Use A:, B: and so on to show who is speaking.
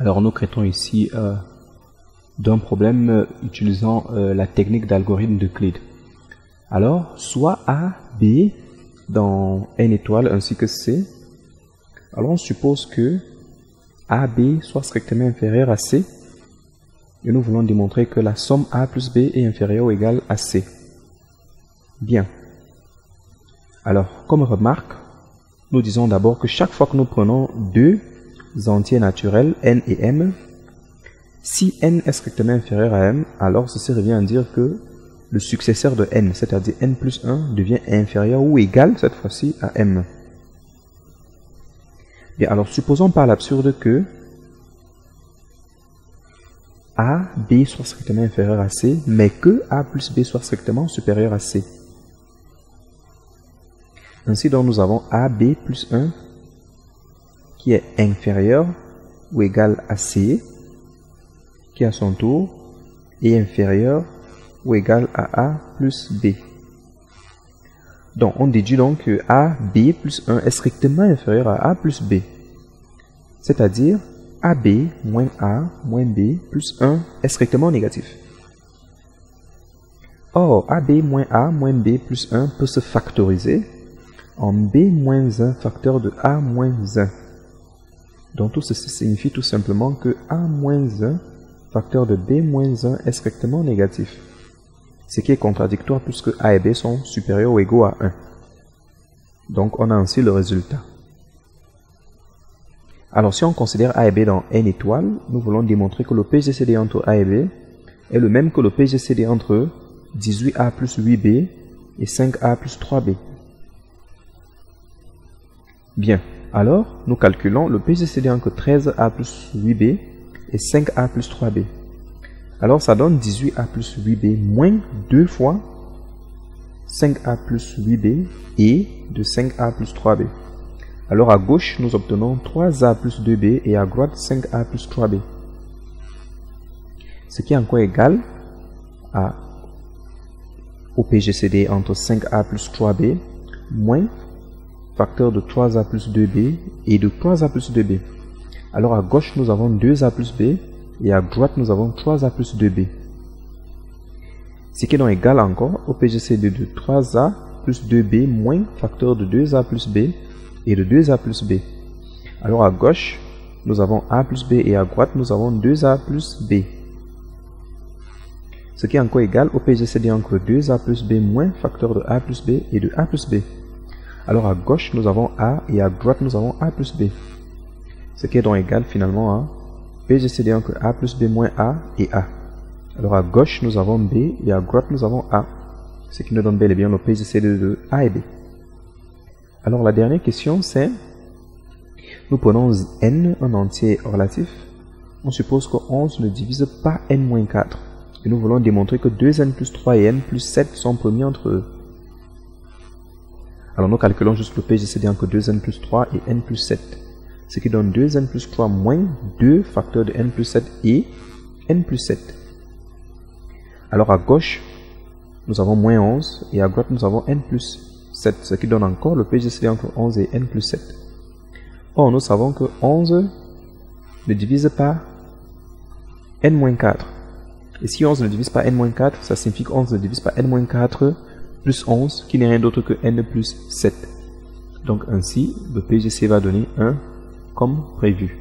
A: Alors nous traitons ici d'un problème utilisant la technique d'algorithme d'Euclide. Alors, soit A, B dans n étoiles ainsi que C. Alors on suppose que AB soit strictement inférieur à C. Et nous voulons démontrer que la somme A plus B est inférieure ou égale à C. Bien. Alors, comme remarque, nous disons d'abord que chaque fois que nous prenons deux entiers naturels, n et m, si n est strictement inférieur à m, alors ceci revient à dire que le successeur de n, c'est-à-dire n plus 1, devient inférieur ou égal, cette fois-ci, à m. Bien, alors supposons par l'absurde que A, B soit strictement inférieur à C, mais que A plus B soit strictement supérieur à C. Ainsi donc nous avons AB plus 1 qui est inférieur ou égal à C, qui à son tour est inférieur ou égal à A plus B. Donc on déduit donc que AB plus 1 est strictement inférieur à A plus B. C'est-à-dire AB moins A moins B plus 1 est strictement négatif. Or, AB moins A moins B plus 1 peut se factoriser en B moins 1 facteur de A moins 1. Donc tout ceci signifie tout simplement que A moins 1 facteur de B moins 1 est strictement négatif. Ce qui est contradictoire puisque A et B sont supérieurs ou égaux à 1. Donc on a ainsi le résultat. Alors si on considère A et B dans n étoiles, nous voulons démontrer que le PGCD entre A et B est le même que le PGCD entre 18A plus 8B et 5A plus 3B. Bien, alors nous calculons le PGCD entre 13A plus 8B et 5A plus 3B. Alors ça donne 18A plus 8B moins 2 fois 5A plus 8B et de 5A plus 3B. Alors à gauche, nous obtenons 3A plus 2B et à droite 5A plus 3B. Ce qui est encore égal au PGCD entre 5A plus 3B moins facteur de 3A plus 2B et de 3A plus 2B. Alors à gauche, nous avons 2A plus B et à droite, nous avons 3A plus 2B. Ce qui est donc égal encore au PGCD de 3A plus 2B moins facteur de 2A plus B et de 2A plus B. Alors à gauche, nous avons A plus B et à droite, nous avons 2A plus B. Ce qui est encore égal au PGCD entre 2A plus B moins facteur de A plus B et de A plus B. Alors à gauche, nous avons A et à droite, nous avons A plus B. Ce qui est donc égal finalement à PGCD entre A plus B moins A et A. Alors à gauche, nous avons B et à droite, nous avons A. Ce qui nous donne bel et bien le PGCD de A et B. Alors la dernière question c'est, nous prenons n, un entier relatif. On suppose que 11 ne divise pas n-4. Et nous voulons démontrer que 2n plus 3 et n plus 7 sont premiers entre eux. Alors nous calculons juste le PGCD entre 2n plus 3 et n plus 7. Ce qui donne 2n plus 3 moins 2 facteur de n plus 7 et n plus 7. Alors à gauche, nous avons moins 11 et à droite nous avons n plus 7, ce qui donne encore le PGCD entre 11 et n plus 7. Or, nous savons que 11 ne divise pas n-4. Et si 11 ne divise pas n-4, ça signifie que 11 ne divise pas n-4 plus 11, qui n'est rien d'autre que n plus 7. Donc ainsi, le PGC va donner 1 comme prévu.